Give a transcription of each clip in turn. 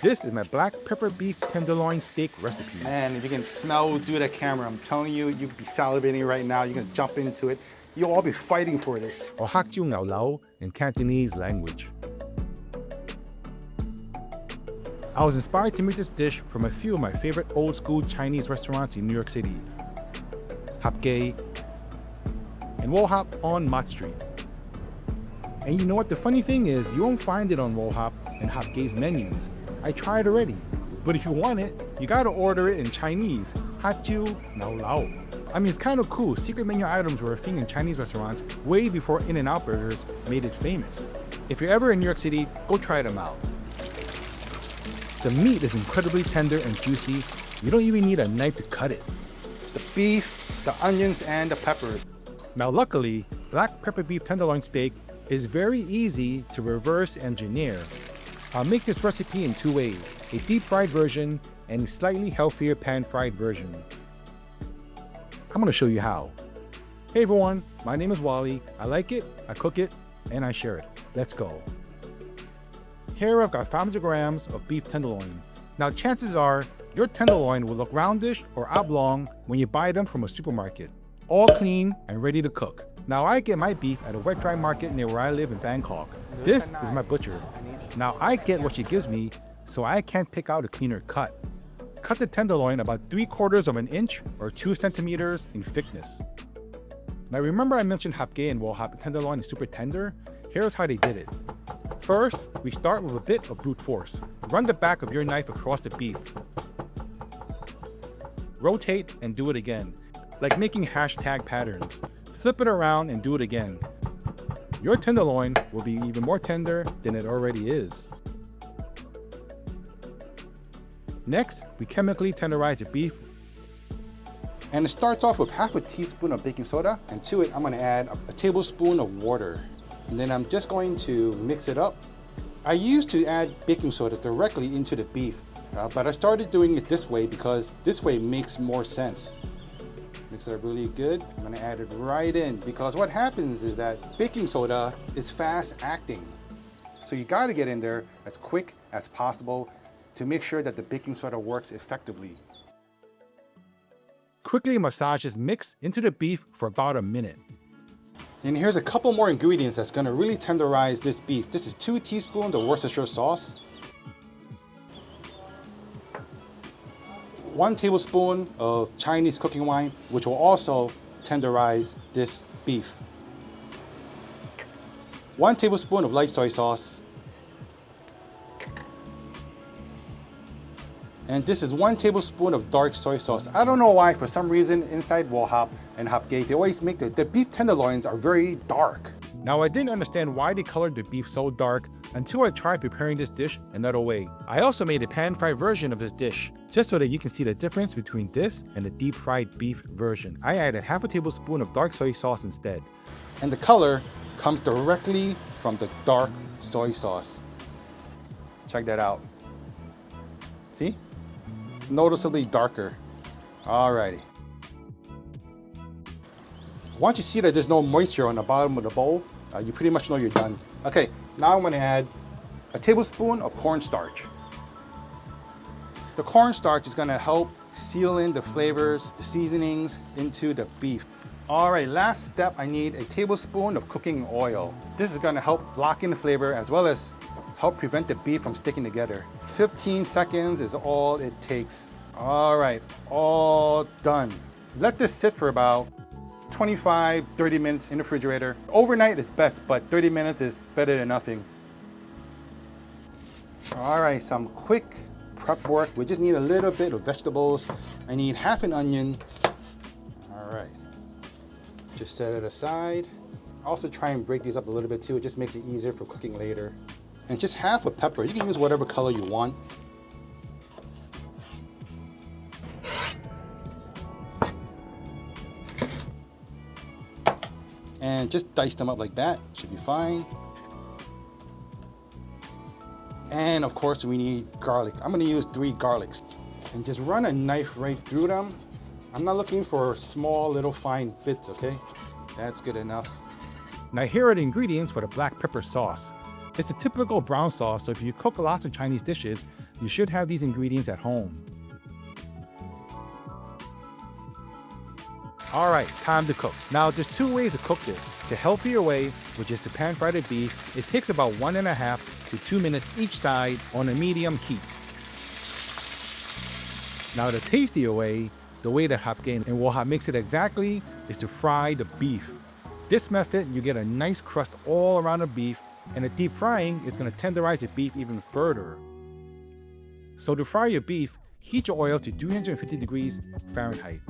This is my Black Pepper Beef Tenderloin steak recipe. Man, if you can smell through the camera, I'm telling you, you'd be salivating right now. You're gonna jump into it. You'll all be fighting for this. Or Hak Jiu Ngau Lau in Cantonese language. I was inspired to make this dish from a few of my favorite old school Chinese restaurants in New York City. Hak Jiu and Wo Hop on Mott Street. And you know what the funny thing is, you won't find it on Wo Hop and Hak Jiu's menus. I tried already. But if you want it, you gotta order it in Chinese, Hak Jiu Ngau Lau. I mean, it's kind of cool. Secret menu items were a thing in Chinese restaurants way before In-N-Out Burgers made it famous. If you're ever in New York City, go try them out. The meat is incredibly tender and juicy. You don't even need a knife to cut it. The beef, the onions, and the peppers. Now luckily, Black Pepper Beef Tenderloin steak is very easy to reverse engineer. I'll make this recipe in two ways, a deep fried version and a slightly healthier pan fried version. I'm gonna show you how. Hey everyone, my name is Wally. I like it, I cook it, and I share it. Let's go. Here I've got 500 grams of beef tenderloin. Now chances are, your tenderloin will look roundish or oblong when you buy them from a supermarket. All clean and ready to cook. Now I get my beef at a wet dry market near where I live in Bangkok. This is my butcher. Now I get what she gives me, so I can't pick out a cleaner cut. Cut the tenderloin about 3/4 of an inch or 2 centimeters in thickness. Now remember I mentioned Hak Jiu and Wo Hop tenderloin is super tender? Here's how they did it. First, we start with a bit of brute force. Run the back of your knife across the beef. Rotate and do it again, like making hashtag patterns. Flip it around and do it again. Your tenderloin will be even more tender than it already is. Next, we chemically tenderize the beef. And it starts off with 1/2 teaspoon of baking soda, and to it I'm gonna add a tablespoon of water. And then I'm just going to mix it up. I used to add baking soda directly into the beef, but I started doing it this way because this way makes more sense. Mix it up really good. I'm gonna add it right in because what happens is that baking soda is fast acting. So you gotta get in there as quick as possible to make sure that the baking soda works effectively. Quickly massage this mix into the beef for about a minute. And here's a couple more ingredients that's gonna really tenderize this beef. This is 2 teaspoons of Worcestershire sauce, 1 tablespoon of Chinese cooking wine, which will also tenderize this beef, 1 tablespoon of light soy sauce, and this is 1 tablespoon of dark soy sauce. I don't know why, for some reason, inside Wo Hop and Hak Jiu, they always make the beef tenderloins are very dark. Now I didn't understand why they colored the beef so dark until I tried preparing this dish another way. I also made a pan-fried version of this dish, just so that you can see the difference between this and the deep-fried beef version. I added 1/2 tablespoon of dark soy sauce instead. And the color comes directly from the dark soy sauce. Check that out. See? Noticeably darker. Alrighty. Once you see that there's no moisture on the bottom of the bowl, you pretty much know you're done. Okay, now I'm gonna add a tablespoon of cornstarch. The cornstarch is gonna help seal in the flavors, the seasonings into the beef. All right, last step, I need a tablespoon of cooking oil. This is gonna help lock in the flavor as well as help prevent the beef from sticking together. 15 seconds is all it takes. All right, all done. Let this sit for about 25, 30 minutes in the refrigerator. Overnight is best, but 30 minutes is better than nothing. All right, some quick prep work. We just need a little bit of vegetables. I need 1/2 an onion. All right, just set it aside. Also try and break these up a little bit too. It just makes it easier for cooking later. And just 1/2 a pepper. You can use whatever color you want. And just dice them up like that, should be fine. And of course we need garlic. I'm gonna use 3 garlics. And just run a knife right through them. I'm not looking for small little fine bits, okay? That's good enough. Now here are the ingredients for the black pepper sauce. It's a typical brown sauce, so if you cook lots of Chinese dishes, You should have these ingredients at home. Alright, time to cook. Now there's two ways to cook this. The healthier way, which is to pan fry the beef, it takes about 1.5 to 2 minutes each side on a medium heat. Now the tastier way, the way that Hak Jiu Ngau Lau Hop makes it exactly, is to fry the beef. This method, you get a nice crust all around the beef, and the deep frying is going to tenderize the beef even further. So to fry your beef, heat your oil to 350 degrees Fahrenheit.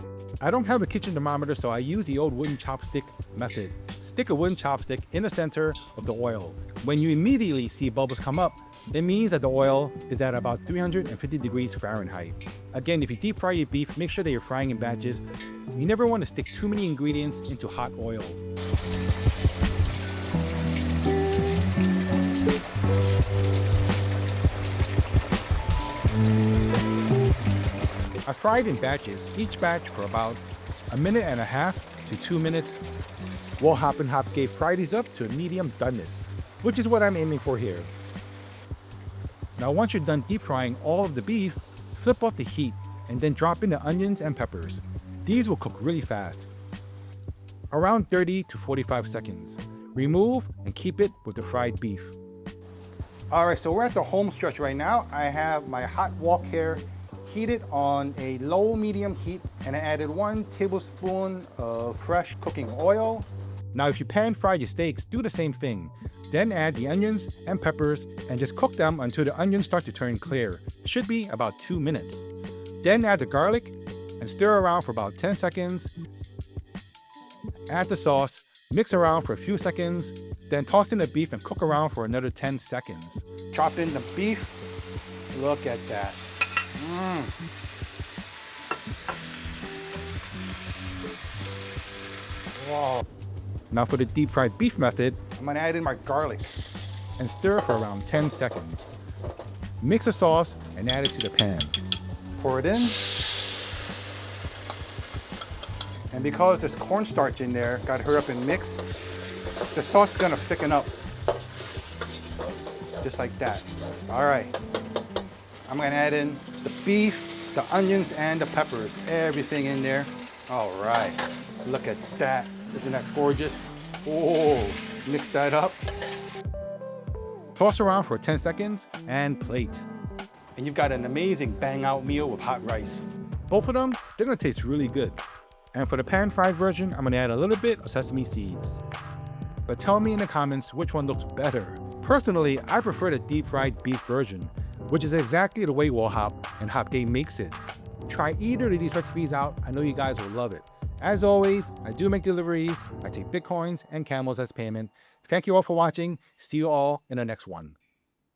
I don't have a kitchen thermometer, so I use the old wooden chopstick method. Stick a wooden chopstick in the center of the oil. When you immediately see bubbles come up, it means that the oil is at about 350 degrees Fahrenheit. Again, if you deep fry your beef, make sure that you're frying in batches. You never want to stick too many ingredients into hot oil. I fried in batches, each batch for about 1.5 minutes to 2 minutes. Wo Hop and Hak Jiu fry these up to a medium doneness, which is what I'm aiming for here. Now once you're done deep frying all of the beef, flip off the heat and then drop in the onions and peppers. These will cook really fast, around 30 to 45 seconds. Remove and keep it with the fried beef. Alright, so we're at the home stretch right now. I have my hot wok here heated on a low medium heat, and I added 1 tablespoon of fresh cooking oil. Now if you pan fry your steaks, do the same thing. Then add the onions and peppers and just cook them until the onions start to turn clear. It should be about 2 minutes. Then add the garlic and stir around for about 10 seconds. Add the sauce, mix around for a few seconds, then toss in the beef and cook around for another 10 seconds. Chop in the beef. Look at that. Wow. Now for the deep fried beef method, I'm gonna add in my garlic. and stir for around 10 seconds. Mix the sauce and add it to the pan. Pour it in. And because there's cornstarch in there, gotta hurry up and mix. The sauce is gonna thicken up. Just like that. All right. I'm gonna add in the beef, the onions, and the peppers. Everything in there. All right. Look at that. Isn't that gorgeous? Oh, mix that up. Toss around for 10 seconds and plate. And you've got an amazing bang out meal with hot rice. Both of them, they're gonna taste really good. And for the pan fried version, I'm gonna add a little bit of sesame seeds. But tell me in the comments which one looks better. Personally, I prefer the deep fried beef version, which is exactly the way Wo Hop and Hak Jiu makes it. Try either of these recipes out, I know you guys will love it. As always, I do make deliveries, I take Bitcoins and Camels as payment. Thank you all for watching, see you all in the next one.